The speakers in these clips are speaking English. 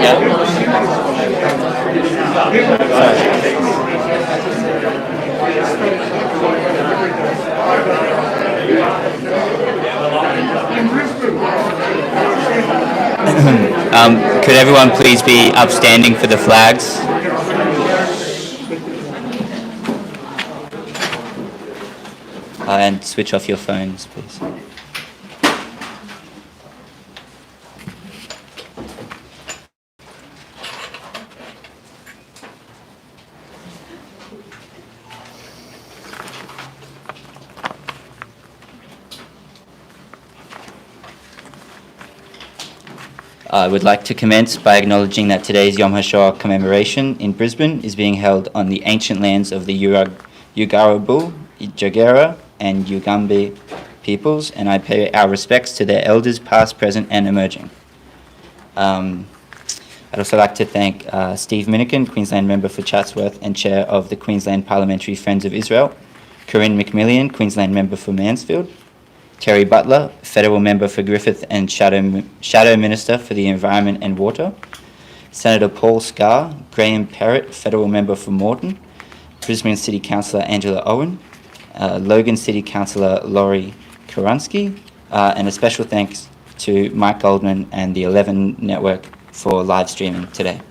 Could everyone please be upstanding for the flags? And switch off your phones, please. I would like to commence by acknowledging that today's Yom Hashoah commemoration in Brisbane is being held on the ancient lands of the Yugarabu, Jagera, and Yugambi peoples, and I pay our respects to their elders past, present, and emerging. I'd also like to thank Steve Minikin, Queensland member for Chatsworth and chair of the Queensland Parliamentary Friends of Israel, Corinne McMillian, Queensland member for Mansfield, Terry Butler, Federal Member for Griffith and Shadow Minister for the Environment and Water, Senator Paul Scarr, Graham Perrott, Federal Member for Moreton, Brisbane City Councillor Angela Owen, Logan City Councillor Laurie Karansky, and a special thanks to Mike Goldman and the 11 Network for live streaming today.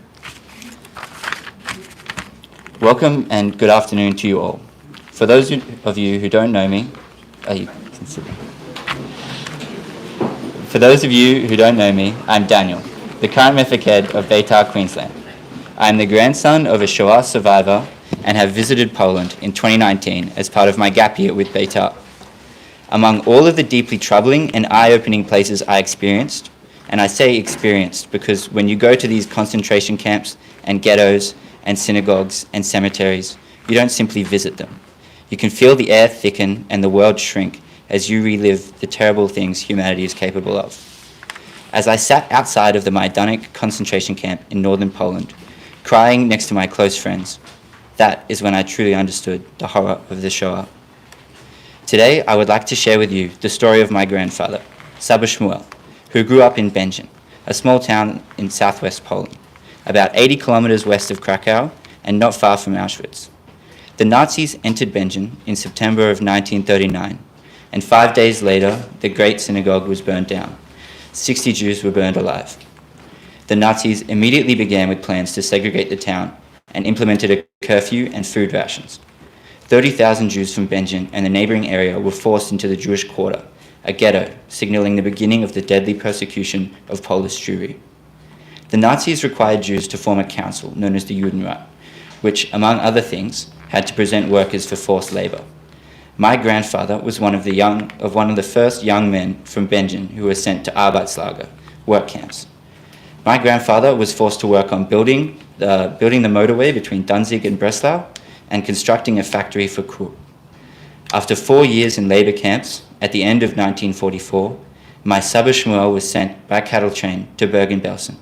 Welcome and good afternoon to you all. For those of you who don't know me, For those of you who don't know me, I'm Daniel, the current Mefaked of Beitar, Queensland. I'm the grandson of a Shoah survivor and have visited Poland in 2019 as part of my gap year with Beitar. Among all of the deeply troubling and eye-opening places I experienced, and I say experienced because when you go to these concentration camps and ghettos and synagogues and cemeteries, you don't simply visit them. You can feel the air thicken and the world shrink as you relive the terrible things humanity is capable of. As I sat outside of the Majdanek concentration camp in northern Poland, crying next to my close friends, that is when I truly understood the horror of the Shoah. Today, I would like to share with you the story of my grandfather, Saba Shmuel, who grew up in Będzin, a small town in southwest Poland, about 80 kilometers west of Krakow and not far from Auschwitz. The Nazis entered Będzin in September of 1939, and 5 days later, the Great Synagogue was burned down. 60 Jews were burned alive. The Nazis immediately began with plans to segregate the town and implemented a curfew and food rations. 30,000 Jews from Będzin and the neighboring area were forced into the Jewish quarter, a ghetto, signaling the beginning of the deadly persecution of Polish Jewry. The Nazis required Jews to form a council known as the Judenrat, which, among other things, had to present workers for forced labor. My grandfather was one of the first young men from Będzin who were sent to Arbeitslager, work camps. My grandfather was forced to work on building the motorway between Danzig and Breslau and constructing a factory for Krupp. After 4 years in labor camps, at the end of 1944, my Saba Shmuel was sent by cattle train to Bergen-Belsen.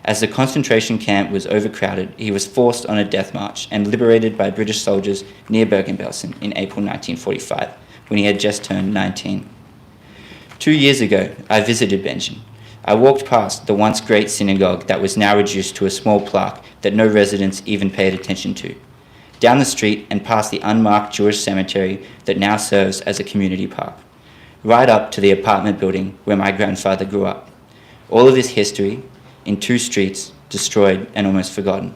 As the concentration camp was overcrowded, he was forced on a death march and liberated by British soldiers near Bergen-Belsen in April 1945, when he had just turned 19. 2 years ago, I visited Będzin. I walked past the once great synagogue that was now reduced to a small plaque that no residents even paid attention to. Down the street and past the unmarked Jewish cemetery that now serves as a community park. Right up to the apartment building where my grandfather grew up. All of this history in 2 streets, destroyed and almost forgotten.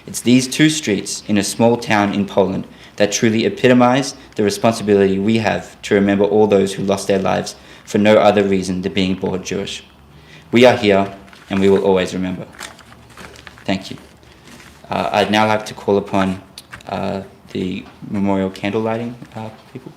It's these 2 streets in a small town in Poland that truly epitomize the responsibility we have to remember all those who lost their lives for no other reason than being born Jewish. We are here, and we will always remember. Thank you. I'd now like to call upon the memorial candle lighting people.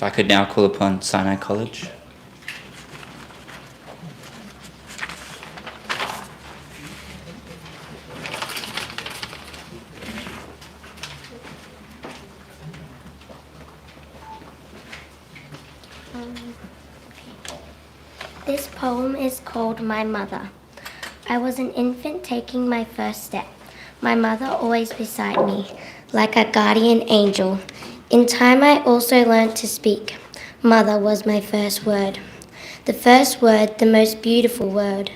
I could now call upon Sinai College. This poem is called My Mother. I was an infant taking my first step. My mother always beside me, like a guardian angel. In time I also learned to speak. Mother was my first word. The first word, the most beautiful word.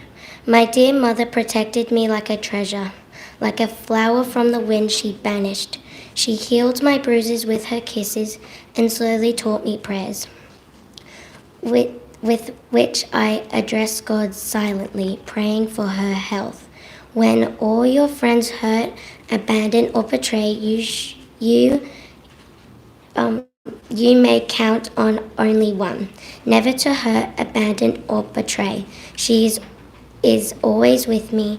My dear mother protected me like a treasure. Like a flower from the wind she banished. She healed my bruises with her kisses and slowly taught me prayers, with which I address God silently, praying for her health. When all your friends hurt, abandon, or betray, you may count on only one, never to hurt, abandon, or betray. She is always with me,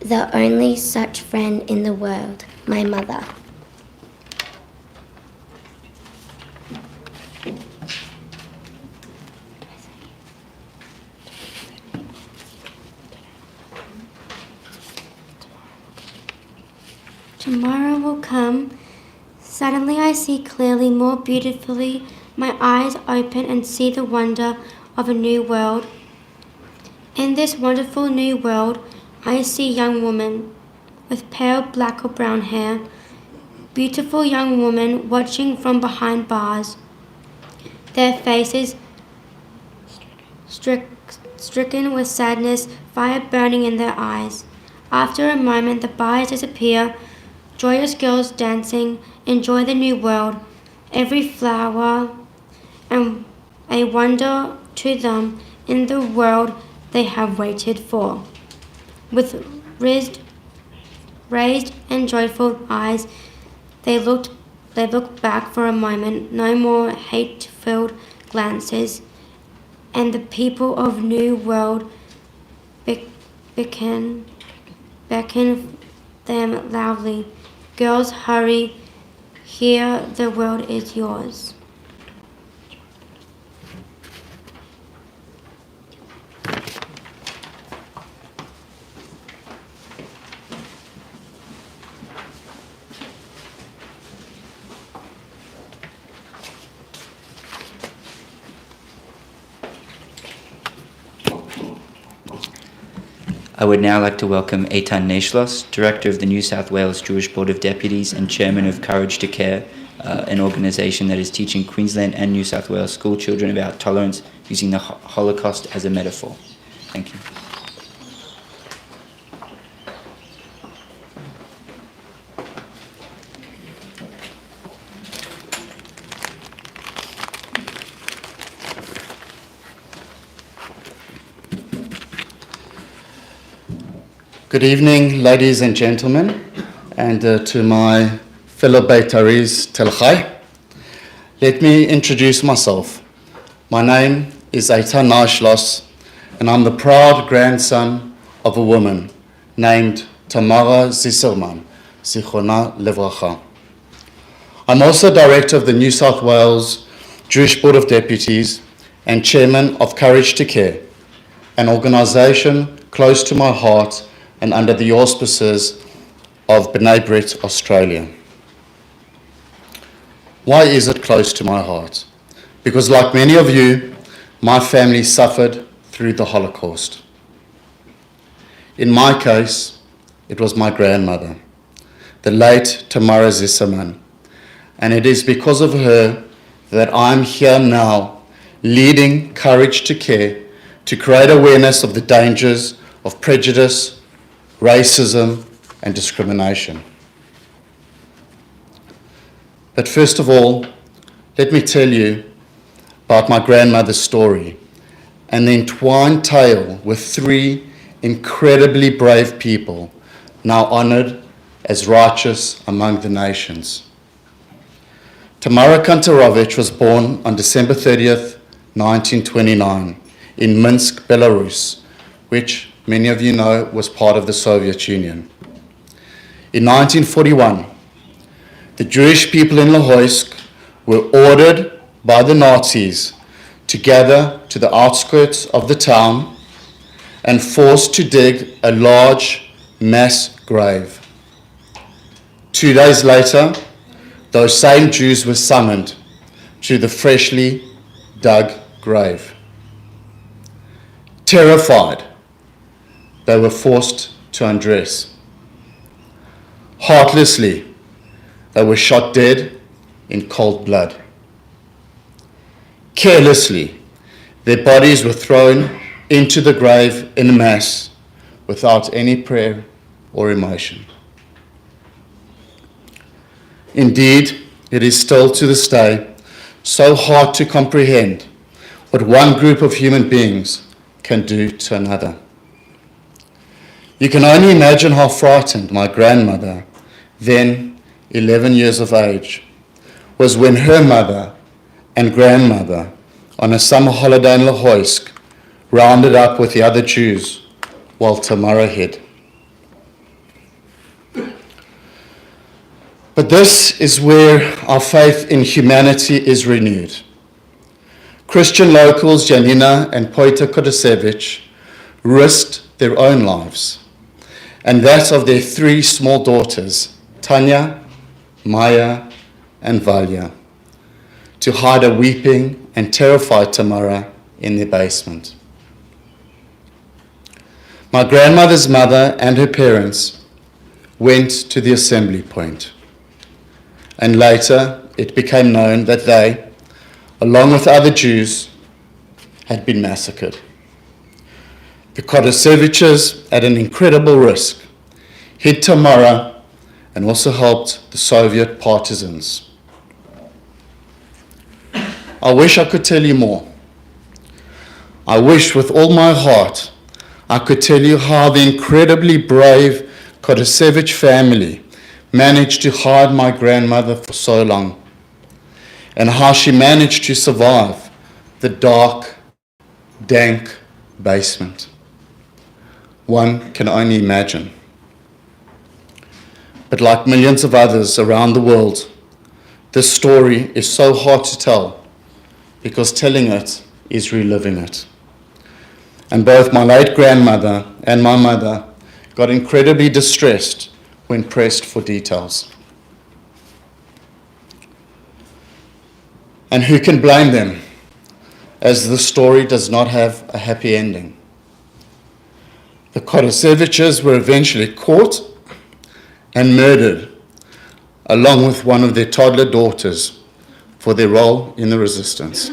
the only such friend in the world, my mother. Tomorrow will come. Suddenly I see clearly, more beautifully. My eyes open and see the wonder of a new world. In this wonderful new world, I see young women with pale black or brown hair, beautiful young women watching from behind bars, their faces stricken with sadness, fire burning in their eyes. After a moment, the bars disappear. Joyous girls dancing, enjoy the new world, every flower and a wonder to them in the world they have waited for. With raised and joyful eyes, they look back for a moment, no more hate-filled glances, and the people of new world beckon them loudly. Girls, hurry, here the world is yours. I would now like to welcome Eitan Neishlos, Director of the New South Wales Jewish Board of Deputies and Chairman of Courage to Care, an organisation that is teaching Queensland and New South Wales school children about tolerance using the Holocaust as a metaphor. Thank you. Good evening, ladies and gentlemen, and to my fellow Beitaris Tel Chai. Let me introduce myself. My name is Eitan Neishlos, and I'm the proud grandson of a woman named Tamara Zisserman, Zichona Levracha. I'm also director of the New South Wales Jewish Board of Deputies and chairman of Courage to Care, an organisation close to my heart and under the auspices of B'nai Brit Australia. Why is it close to my heart? Because like many of you, my family suffered through the Holocaust. In my case, it was my grandmother, the late Tamara Zisserman, and it is because of her that I'm here now leading Courage to Care to create awareness of the dangers of prejudice, racism, and discrimination. But first of all, let me tell you about my grandmother's story and the entwined tale with three incredibly brave people now honoured as righteous among the nations. Tamara Kantarovich was born on December 30th, 1929 in Minsk, Belarus, which many of you know was part of the Soviet Union. In 1941, the Jewish people in Lohoysk were ordered by the Nazis to gather to the outskirts of the town and forced to dig a large mass grave. 2 days later, those same Jews were summoned to the freshly dug grave. Terrified, they were forced to undress. Heartlessly, they were shot dead in cold blood. Carelessly, their bodies were thrown into the grave in mass without any prayer or emotion. Indeed, it is still to this day so hard to comprehend what one group of human beings can do to another. You can only imagine how frightened my grandmother, then 11 years of age, was when her mother and grandmother, on a summer holiday in Lahoysk, rounded up with the other Jews while Tamara hid. But this is where our faith in humanity is renewed. Christian locals Janina and Poita Kodasevich risked their own lives and that of their 3 small daughters, Tanya, Maya, and Valya, to hide a weeping and terrified Tamara in their basement. My grandmother's mother and her parents went to the assembly point, and later it became known that they, along with other Jews, had been massacred. The Kodaseviches, at an incredible risk, hid Tamara and also helped the Soviet partisans. I wish I could tell you more. I wish with all my heart I could tell you how the incredibly brave Kodasevich family managed to hide my grandmother for so long, and how she managed to survive the dark, dank basement. One can only imagine. But like millions of others around the world, this story is so hard to tell because telling it is reliving it. And both my late grandmother and my mother got incredibly distressed when pressed for details. And who can blame them, as the story does not have a happy ending. The Kodaseviches were eventually caught and murdered, along with one of their toddler daughters, for their role in the resistance.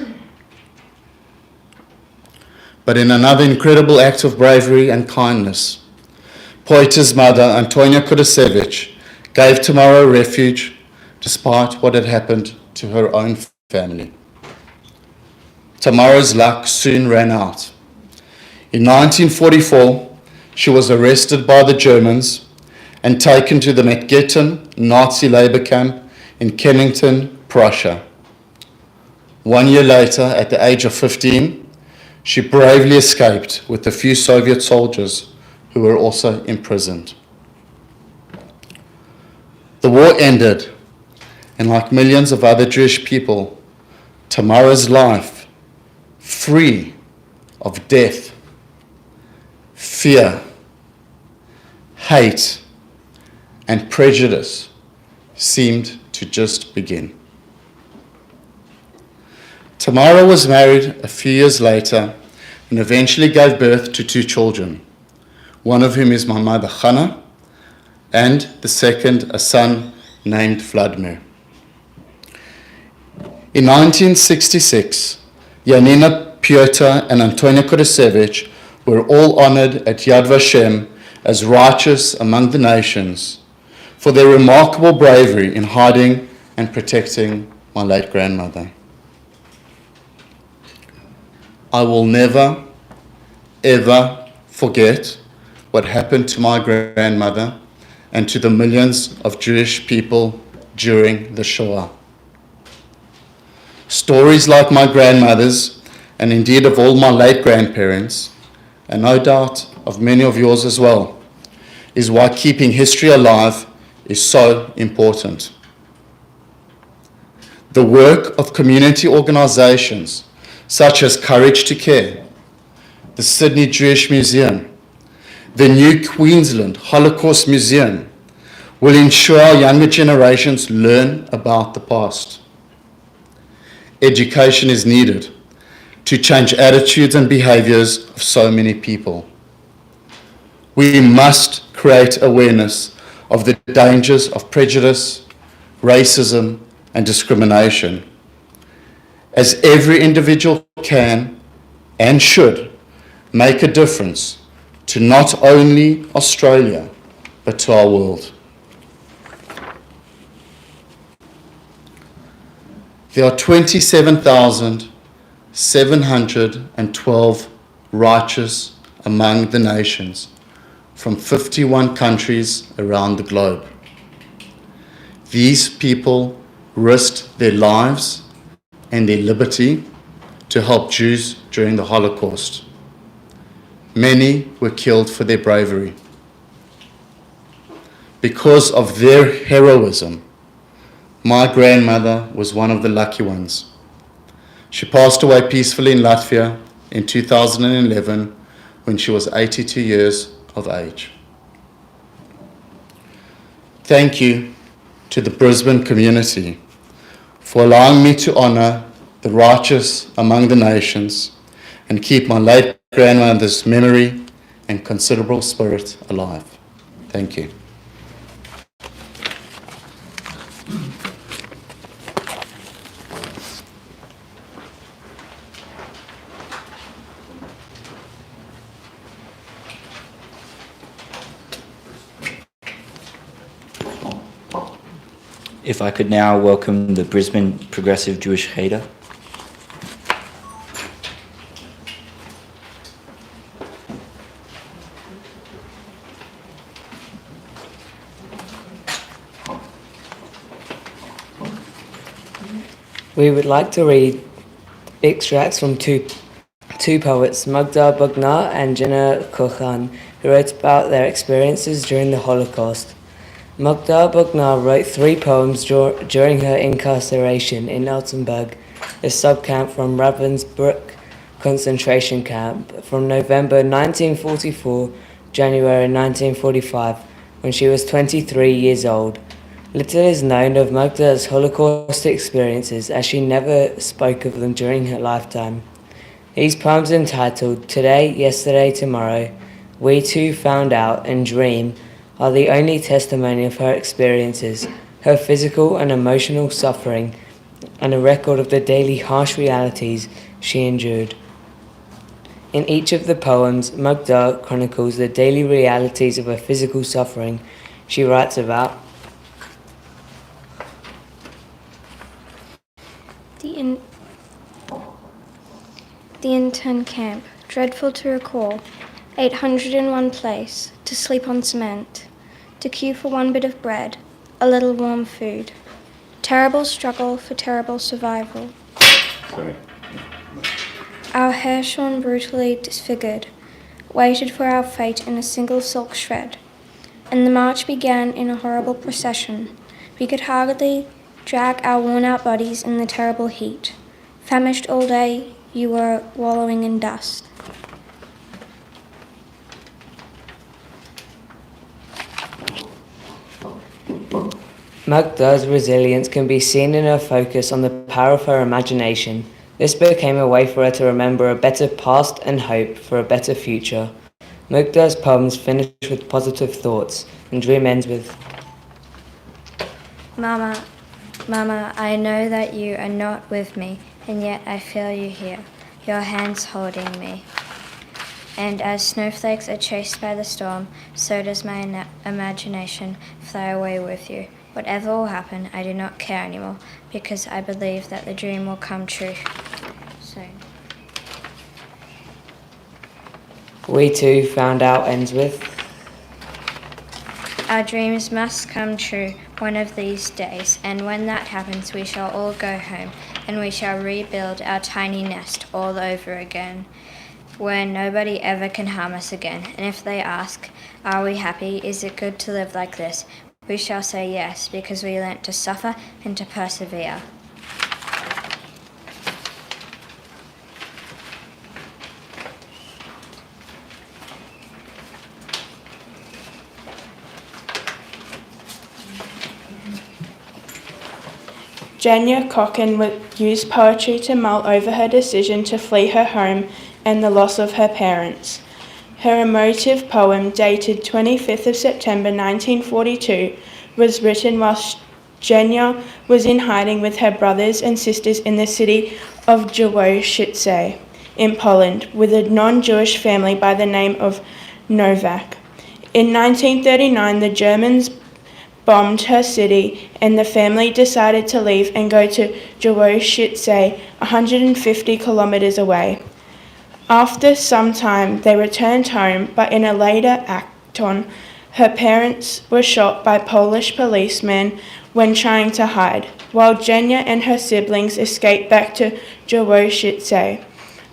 But in another incredible act of bravery and kindness, Poita's mother, Antonia Kodasevich, gave Tamara refuge despite what had happened to her own family. Tamara's luck soon ran out. In 1944, she was arrested by the Germans and taken to the Metgetten Nazi labor camp in Kennington, Prussia. 1 year later, at the age of 15, she bravely escaped with a few Soviet soldiers who were also imprisoned. The war ended, and like millions of other Jewish people, Tamara's life, free of death, fear, hate, and prejudice, seemed to just begin. Tamara was married a few years later and eventually gave birth to 2 children, one of whom is my mother Hannah, and the second a son named Vladimir. In 1966, Yanina, Pyotr, and Antonia Kodasevich were all honored at Yad Vashem as righteous among the nations for their remarkable bravery in hiding and protecting my late grandmother. I will never, ever forget what happened to my grandmother and to the millions of Jewish people during the Shoah. Stories like my grandmother's, and indeed of all my late grandparents, and no doubt of many of yours as well, is why keeping history alive is so important. the work of community organizations such as Courage to Care, the Sydney Jewish Museum, the new Queensland Holocaust Museum will ensure our younger generations learn about the past. Education is needed to change attitudes and behaviors of so many people. We must create awareness of the dangers of prejudice, racism, and discrimination, as every individual can and should make a difference to not only Australia, but to our world. There are 27,712 righteous among the nations from 51 countries around the globe. These people risked their lives and their liberty to help Jews during the Holocaust. Many were killed for their bravery. Because of their heroism, my grandmother was one of the lucky ones. She passed away peacefully in Latvia in 2011 when she was 82 years of age. Thank you to the Brisbane community for allowing me to honor the righteous among the nations and keep my late grandmother's memory and considerable spirit alive. Thank you. If I could now welcome the Brisbane Progressive Jewish Cheder. We would like to read extracts from two poets, Magda Bugnar and Jenna Kochan, who wrote about their experiences during the Holocaust. Magda Bugnar wrote 3 poems during her incarceration in Altenburg, a subcamp from Ravensbrück concentration camp, from November 1944 January 1945, when she was 23 years old. Little is known of Magda's Holocaust experiences, as she never spoke of them during her lifetime. These poems, entitled Today, Yesterday, Tomorrow, We Too Found Out and Dream, are the only testimony of her experiences, her physical and emotional suffering, and a record of the daily harsh realities she endured. In each of the poems, Magda chronicles the daily realities of her physical suffering. She writes about the intern camp, dreadful to recall, 801 place, to sleep on cement, to queue for one bit of bread, a little warm food. Terrible struggle for terrible survival. Our hair shorn brutally disfigured, waited for our fate in a single silk shred, and the march began in a horrible procession. We could hardly drag our worn-out bodies in the terrible heat. Famished all day, you were wallowing in dust. Magda's resilience can be seen in her focus on the power of her imagination. This became a way for her to remember a better past and hope for a better future. Magda's poems finish with positive thoughts, and Dream ends with, Mama, I know that you are not with me, and yet I feel you here, your hands holding me. And as snowflakes are chased by the storm, so does my imagination fly away with you. Whatever will happen, I do not care anymore, because I believe that the dream will come true soon. We Too Found Out ends with, Our dreams must come true one of these days, and when that happens, we shall all go home, and we shall rebuild our tiny nest all over again, where nobody ever can harm us again. And if they ask, are we happy? Is it good to live like this? We shall say yes, because we learnt to suffer and to persevere. Jenya Cocken used poetry to mull over her decision to flee her home and the loss of her parents. Her emotive poem, dated 25th of September 1942, was written whilst Jenya was in hiding with her brothers and sisters in the city of Jaworzhice in Poland with a non-Jewish family by the name of Novak. In 1939, the Germans bombed her city and the family decided to leave and go to Jaworzhice, 150 kilometers away. After some time, they returned home, but in a later acton, her parents were shot by Polish policemen when trying to hide, while Jenya and her siblings escaped back to Jaworzhice.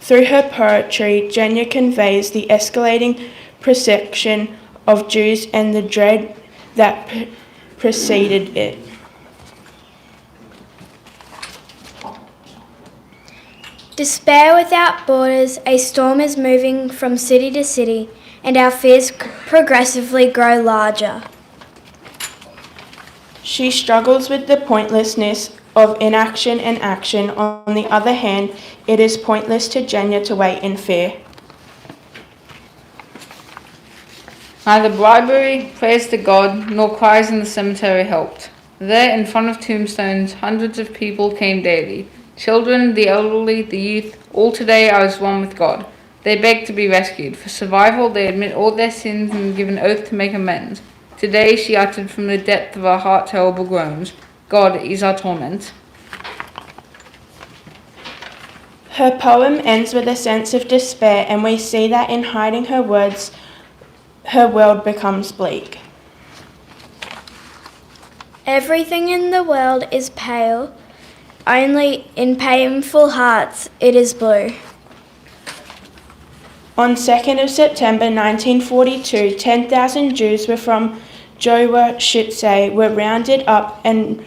Through her poetry, Jenya conveys the escalating perception of Jews and the dread that preceded it. Despair without borders, a storm is moving from city to city, and our fears progressively grow larger. She struggles with the pointlessness of inaction and action. On the other hand, it is pointless to Jenya to wait in fear. Neither bribery, prayers to God, nor cries in the cemetery helped. There, in front of tombstones, hundreds of people came daily. Children, the elderly, the youth, all today are as one with God. They beg to be rescued. For survival, they admit all their sins and give an oath to make amends. Today, she uttered from the depth of her heart terrible groans. God is our torment. Her poem ends with a sense of despair, and we see that in hiding her words, her world becomes bleak. Everything in the world is pale, only in painful hearts it is blue. On 2nd of September 1942, 10,000 Jews from Jaworzhice were rounded up and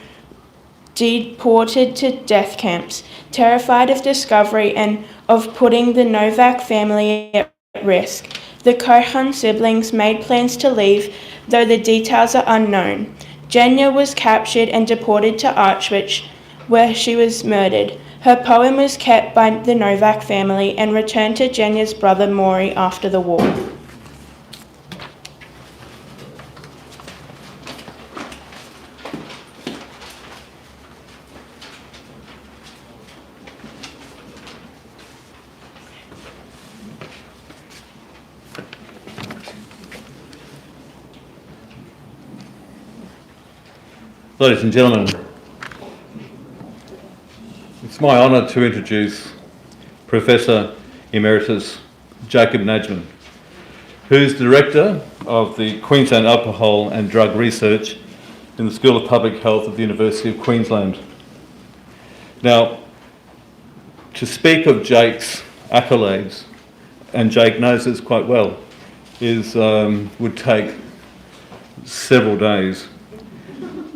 deported to death camps. Terrified of discovery and of putting the Novak family at risk, the Cohen siblings made plans to leave, though the details are unknown. Jenya was captured and deported to Auschwitz, where she was murdered. Her poem was kept by the Novak family and returned to Jenya's brother Maury after the war. Ladies and gentlemen, it's my honour to introduce Professor Emeritus Jacob Najman, who's Director of the Queensland Alcohol and Drug Research in the School of Public Health at the University of Queensland. Now, to speak of Jake's accolades, and Jake knows this quite well, would take several days.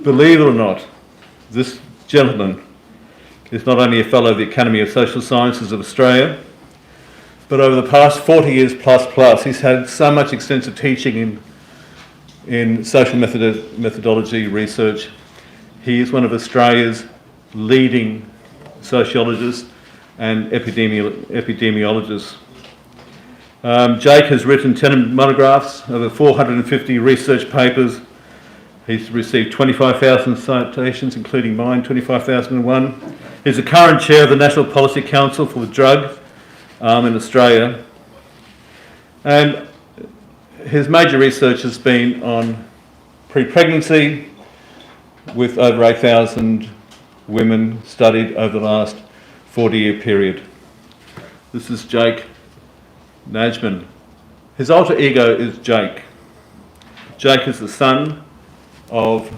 Believe it or not, this gentleman is not only a Fellow of the Academy of Social Sciences of Australia, but over the past 40 years plus, he's had so much extensive teaching in social methodology research. He is one of Australia's leading sociologists and epidemiologists. Jake has written 10 monographs, over 450 research papers. He's received 25,000 citations, including mine, 25,001. He's the current chair of the National Policy Council for the Drug in Australia. And his major research has been on pre-pregnancy, with over 8,000 women studied over the last 40-year period. This is Jake Najman. His alter ego is Jake. Jake is the son of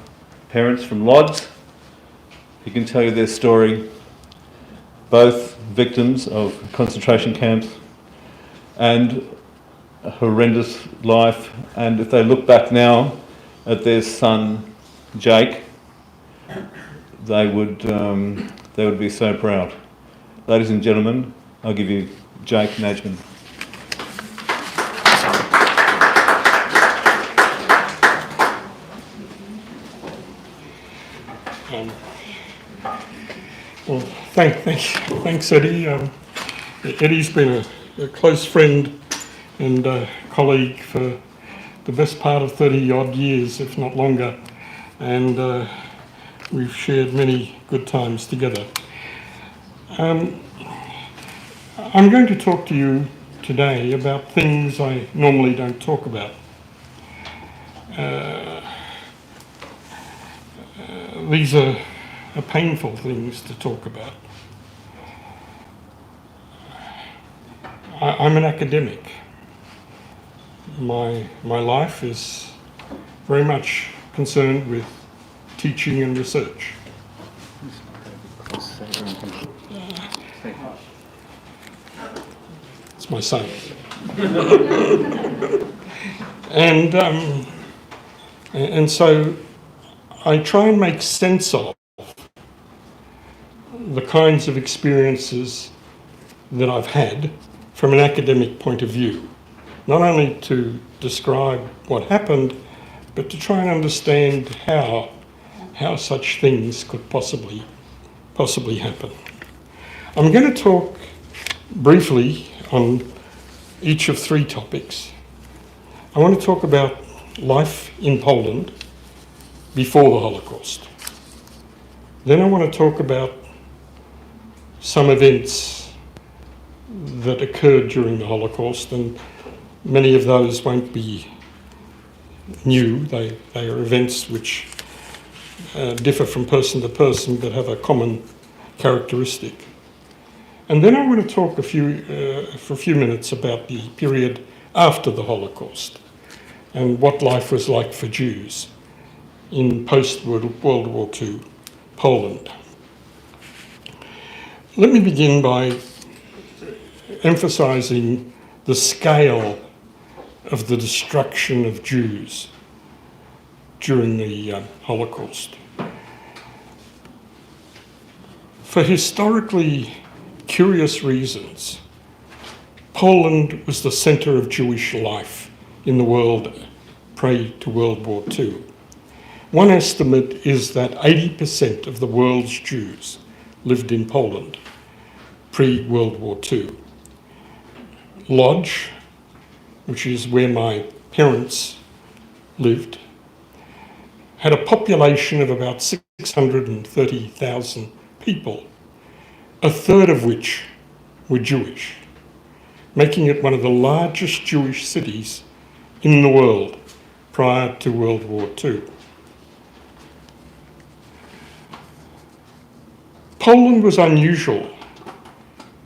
parents from Lodz. He can tell you their story, both victims of concentration camps and a horrendous life. And if they look back now at their son, Jake, they would be so proud. Ladies and gentlemen, I'll give you Jake Najman. Well, thanks, Eddie. Eddie's been a close friend and colleague for the best part of 30 odd years, if not longer, and we've shared many good times together. I'm going to talk to you today about things I normally don't talk about. These are painful things to talk about. I'm an academic. My life is very much concerned with teaching and research. It's my son. And so I try and make sense of the kinds of experiences that I've had from an academic point of view, not only to describe what happened, but to try and understand how such things could possibly happen. I'm going to talk briefly on each of three topics. I want to talk about life in Poland before the Holocaust. Then I want to talk about some events that occurred during the Holocaust, and many of those won't be new. They are events which differ from person to person but have a common characteristic. And then I want to talk for a few minutes about the period after the Holocaust and what life was like for Jews in post-World War II Poland. Let me begin by emphasising the scale of the destruction of Jews during the Holocaust. For historically curious reasons, Poland was the centre of Jewish life in the world prior to World War II. One estimate is that 80% of the world's Jews lived in Poland pre-World War II. Lodz, which is where my parents lived, had a population of about 630,000 people, a third of which were Jewish, making it one of the largest Jewish cities in the world prior to World War II. Poland was unusual,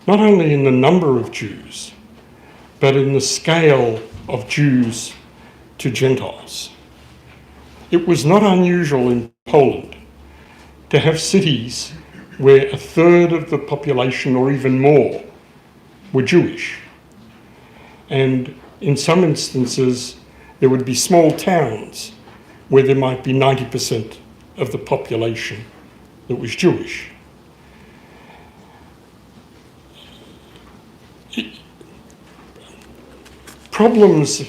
not only in the number of Jews, but in the scale of Jews to Gentiles. It was not unusual in Poland to have cities where a third of the population or even more were Jewish. And in some instances, there would be small towns where there might be 90% of the population that was Jewish. Problems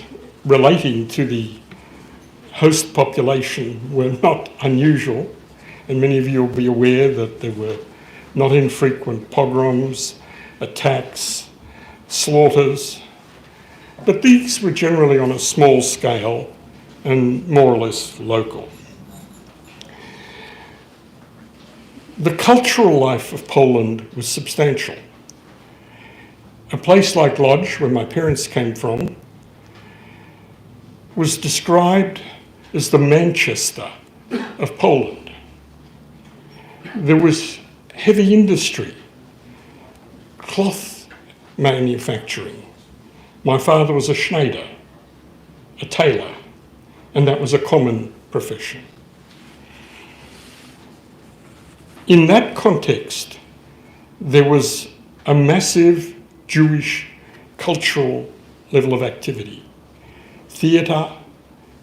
relating to the host population were not unusual, and many of you will be aware that there were not infrequent pogroms, attacks, slaughters, but these were generally on a small scale and more or less local. The cultural life of Poland was substantial. A place like Lodz, where my parents came from, was described as the Manchester of Poland. There was heavy industry, cloth manufacturing. My father was a schneider, a tailor, and that was a common profession. In that context, there was a massive Jewish cultural level of activity. Theatre,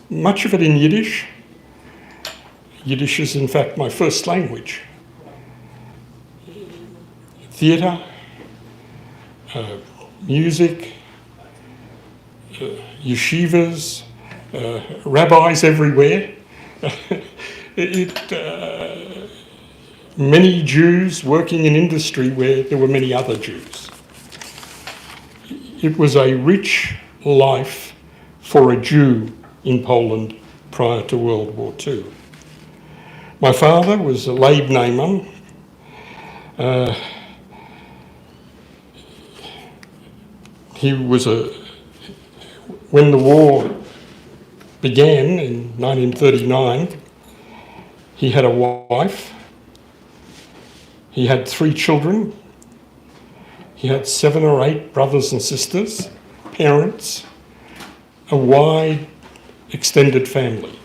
much of it in Yiddish. Yiddish is in fact my first language. Theatre, music, yeshivas, rabbis everywhere. many Jews working in industry where there were many other Jews. It was a rich life for a Jew in Poland prior to World War II. My father was a Leibnehmer. When the war began in 1939, he had a wife, he had 3 children, he had 7 or 8 brothers and sisters, parents, a wide extended family,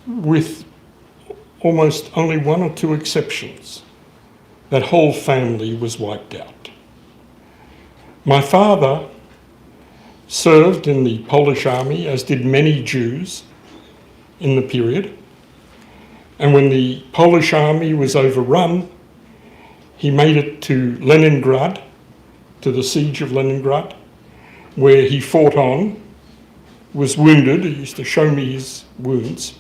with almost only 1 or 2 exceptions. That whole family was wiped out. My father served in the Polish army, as did many Jews in the period. And when the Polish army was overrun, he made it to Leningrad, to the siege of Leningrad, where he fought on, was wounded. He used to show me his wounds.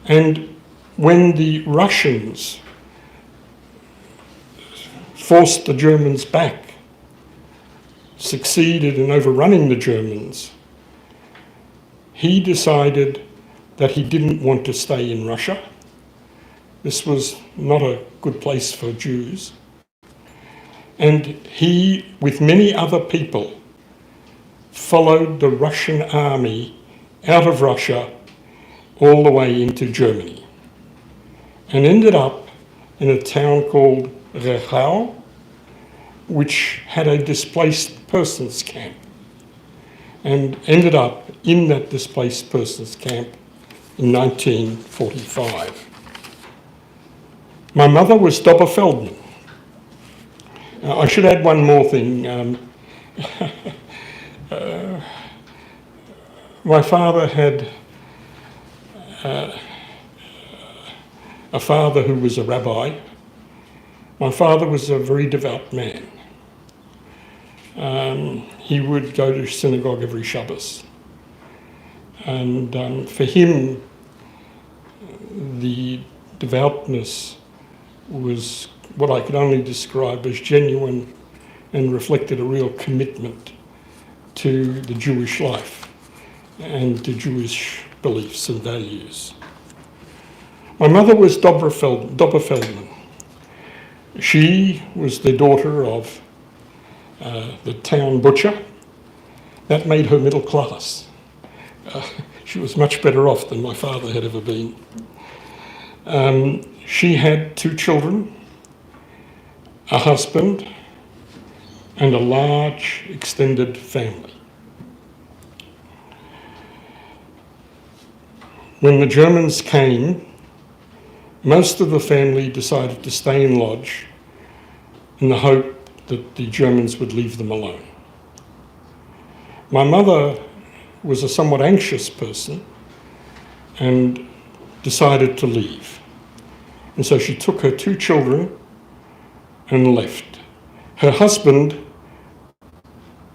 And when the Russians forced the Germans back, succeeded in overrunning the Germans, he decided that he didn't want to stay in Russia. This was not a good place for Jews. And he, with many other people, followed the Russian army out of Russia all the way into Germany, and ended up in a town called Rechau, which had a displaced persons camp, and ended up in that displaced persons camp in 1945. My mother was Dobber Feldman. I should add one more thing. My father had a father who was a rabbi. My father was a very devout man. He would go to synagogue every Shabbos. And for him, the devoutness was what I could only describe as genuine and reflected a real commitment to the Jewish life and to Jewish beliefs and values. My mother was Dobber Feldman. She was the daughter of the town butcher. That made her middle class. She was much better off than my father had ever been. She had 2 children, a husband, and a large extended family. When the Germans came, most of the family decided to stay in Lodge in the hope that the Germans would leave them alone. My mother was a somewhat anxious person and decided to leave. And so she took her 2 children and left. Her husband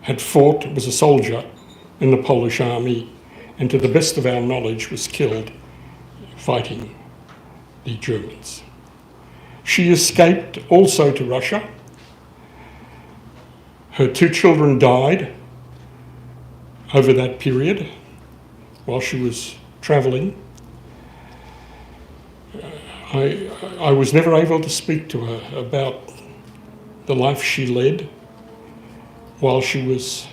had fought, was a soldier in the Polish army, and to the best of our knowledge was killed fighting the Germans. She escaped also to Russia. Her 2 children died over that period while she was travelling. I was never able to speak to her about the life she led while she was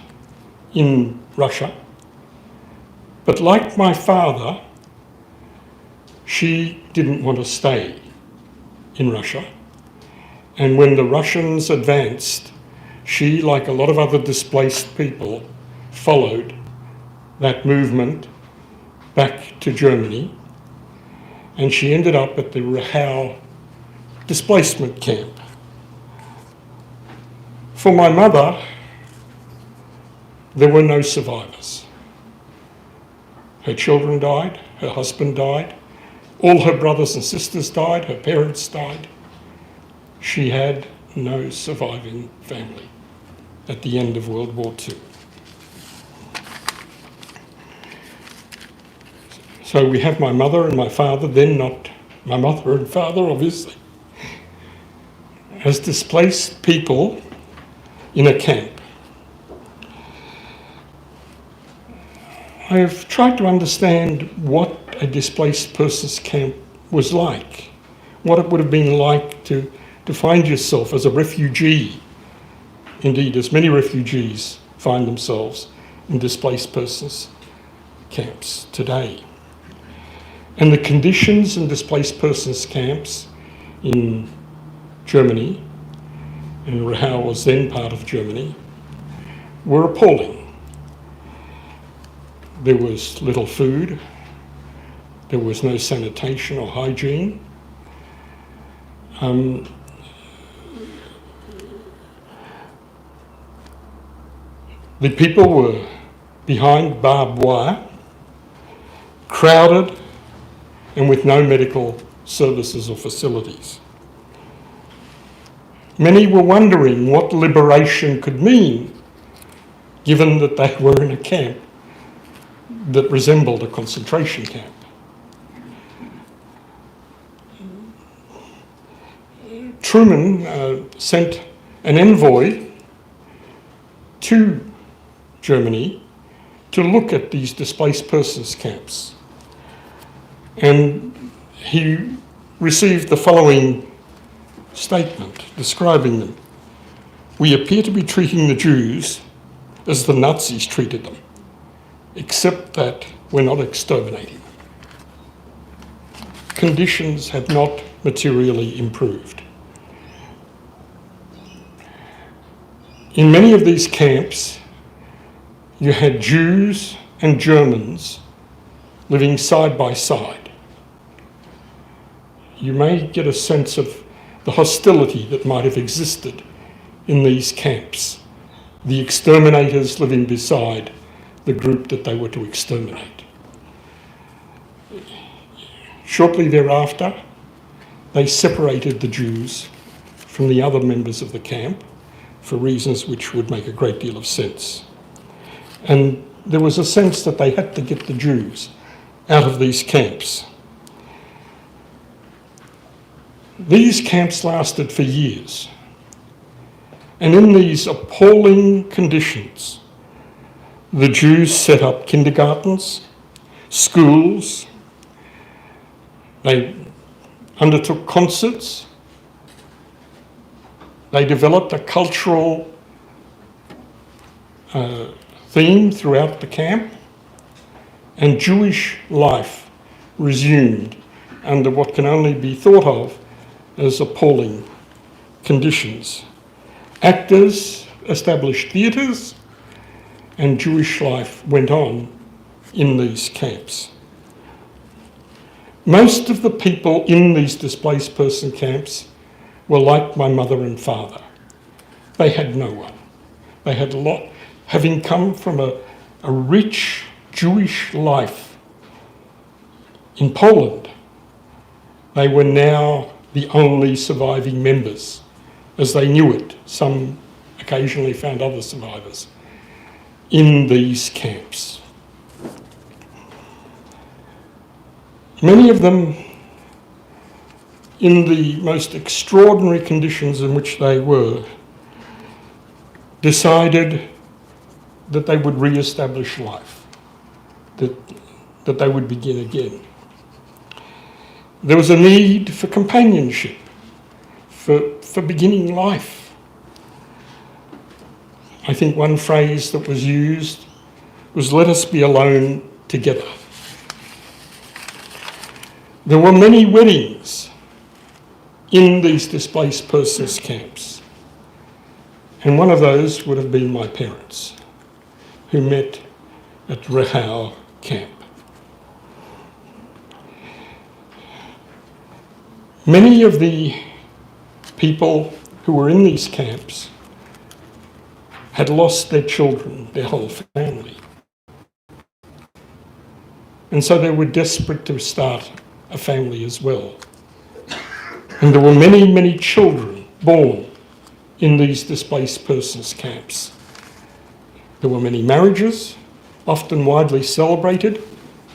in Russia. But like my father, she didn't want to stay in Russia. And when the Russians advanced, she, like a lot of other displaced people, followed that movement back to Germany. And she ended up at the Rechau displacement camp. For my mother, there were no survivors. Her children died, her husband died, all her brothers and sisters died, her parents died. She had no surviving family at the end of World War II. So we have my mother and my father, then not my mother and father, obviously, as displaced people in a camp. I've tried to understand what a displaced persons camp was like, what it would have been like to find yourself as a refugee. Indeed, as many refugees find themselves in displaced persons camps today. And the conditions in displaced persons camps in Germany, and Hashoah was then part of Germany, were appalling. There was little food, there was no sanitation or hygiene. The people were behind barbed wire, crowded, and with no medical services or facilities. Many were wondering what liberation could mean, given that they were in a camp that resembled a concentration camp. Truman sent an envoy to Germany to look at these displaced persons camps. And he received the following statement describing them. We appear to be treating the Jews as the Nazis treated them, except that we're not exterminating them. Conditions have not materially improved. In many of these camps, you had Jews and Germans living side by side. You may get a sense of the hostility that might have existed in these camps, the exterminators living beside the group that they were to exterminate. Shortly thereafter, they separated the Jews from the other members of the camp for reasons which would make a great deal of sense. And there was a sense that they had to get the Jews out of these camps. These camps lasted for years. And in these appalling conditions, the Jews set up kindergartens, schools, they undertook concerts, they developed a cultural theme throughout the camp, and Jewish life resumed under what can only be thought of as appalling conditions. Actors established theatres, and Jewish life went on in these camps. Most of the people in these displaced person camps were like my mother and father. They had no one. They had a lot, having come from a rich Jewish life in Poland. They were now the only surviving members, as they knew it. Some occasionally found other survivors in these camps. Many of them, in the most extraordinary conditions in which they were, decided that they would re-establish life, that they would begin again. There was a need for companionship, for beginning life. I think one phrase that was used was, "Let us be alone together." There were many weddings in these displaced persons camps, and one of those would have been my parents, who met at Hashoah camp. Many of the people who were in these camps had lost their children, their whole family. And so they were desperate to start a family as well. And there were many, many children born in these displaced persons camps. There were many marriages, often widely celebrated,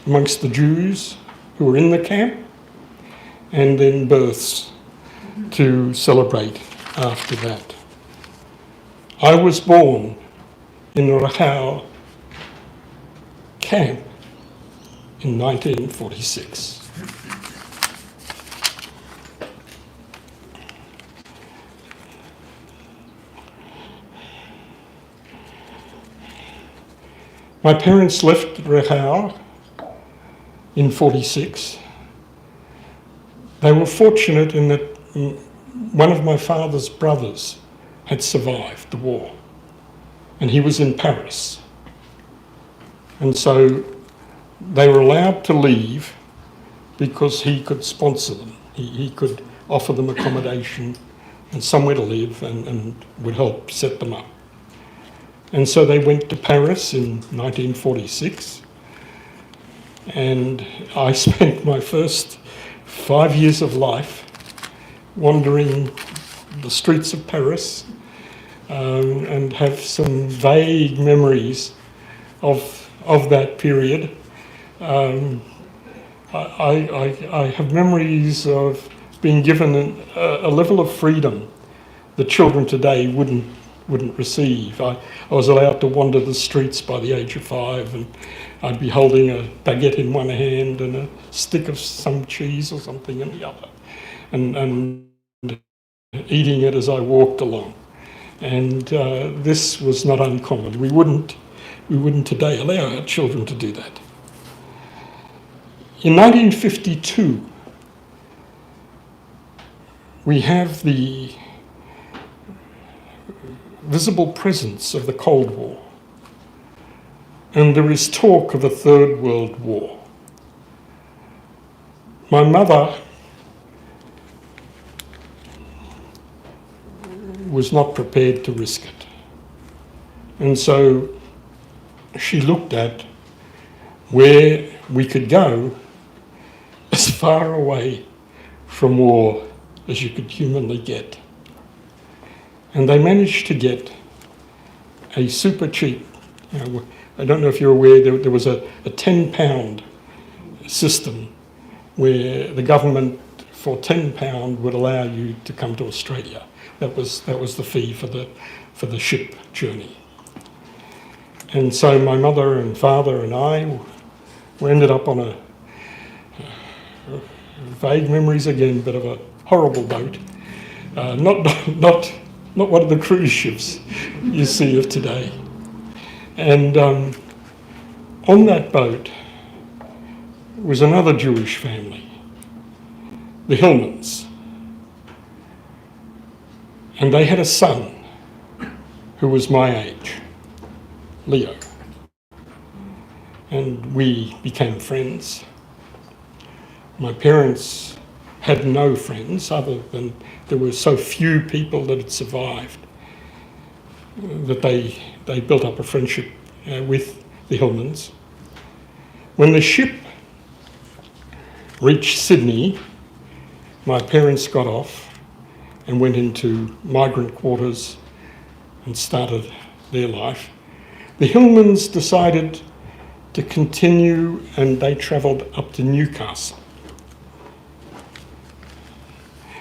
amongst the Jews who were in the camp, and then births to celebrate after that. I was born in Hashoah camp in 1946. My parents left Hashoah in 46. They were fortunate in that one of my father's brothers had survived the war, and he was in Paris. And so they were allowed to leave because he could sponsor them. He could offer them accommodation and somewhere to live and would help set them up. And so they went to Paris in 1946, and I spent my first 5 years of life wandering the streets of Paris, and have some vague memories of that period. I have memories of being given a level of freedom that children today wouldn't receive. I was allowed to wander the streets by the age of 5, and I'd be holding a baguette in one hand and a stick of some cheese or something in the other, and eating it as I walked along. And this was not uncommon. We wouldn't today allow our children to do that. In 1952, we have the visible presence of the Cold War, and there is talk of a Third World War. My mother was not prepared to risk it, and so she looked at where we could go as far away from war as you could humanly get. And they managed to get a super cheap, I don't know if you're aware, there was a £10 system where the government for £10 would allow you to come to Australia. That was the fee for the ship journey. And so my mother and father and I, we ended up on a vague memories again, but of a horrible boat. Not one of the cruise ships you see of today. And on that boat was another Jewish family, the Hillmans. And they had a son who was my age, Leo. And we became friends. My parents had no friends other than there were so few people that had survived that they built up a friendship with the Hillmans. When the ship reached Sydney, my parents got off and went into migrant quarters and started their life. The Hillmans decided to continue, and they travelled up to Newcastle.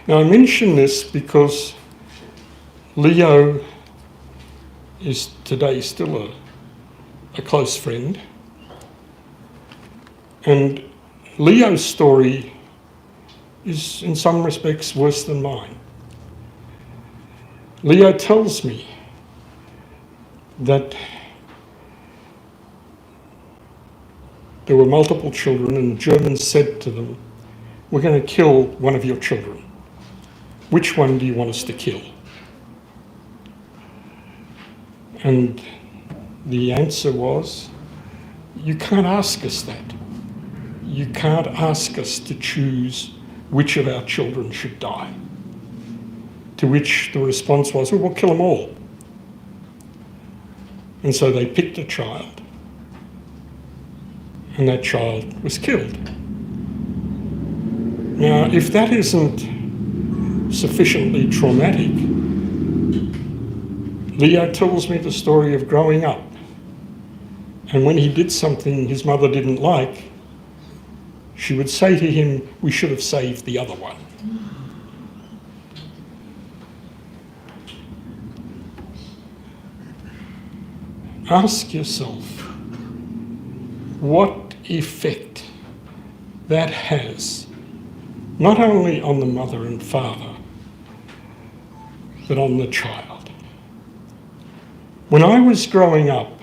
Now I mention this because Leo is today still a close friend, and Leo's story is in some respects worse than mine. Leo tells me that there were multiple children and the Germans said to them, "We're going to kill one of your children. Which one do you want us to kill?" And the answer was, "You can't ask us that. You can't ask us to choose which of our children should die." To which the response was, "Well, we'll kill them all." And so they picked a child, and that child was killed. Now, if that isn't sufficiently traumatic, Leo tells me the story of growing up, and when he did something his mother didn't like, she would say to him, "We should have saved the other one." Ask yourself what effect that has, not only on the mother and father, but on the child. When I was growing up,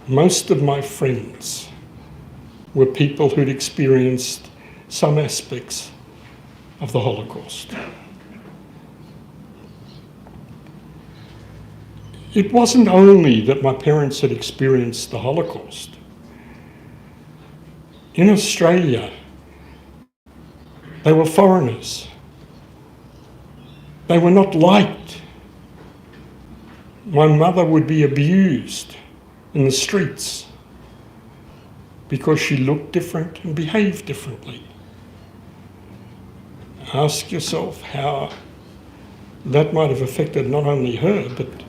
most of my friends were people who'd experienced some aspects of the Holocaust. It wasn't only that my parents had experienced the Holocaust. In Australia, they were foreigners. They were not liked. My mother would be abused in the streets because she looked different and behaved differently. Ask yourself how that might have affected not only her, but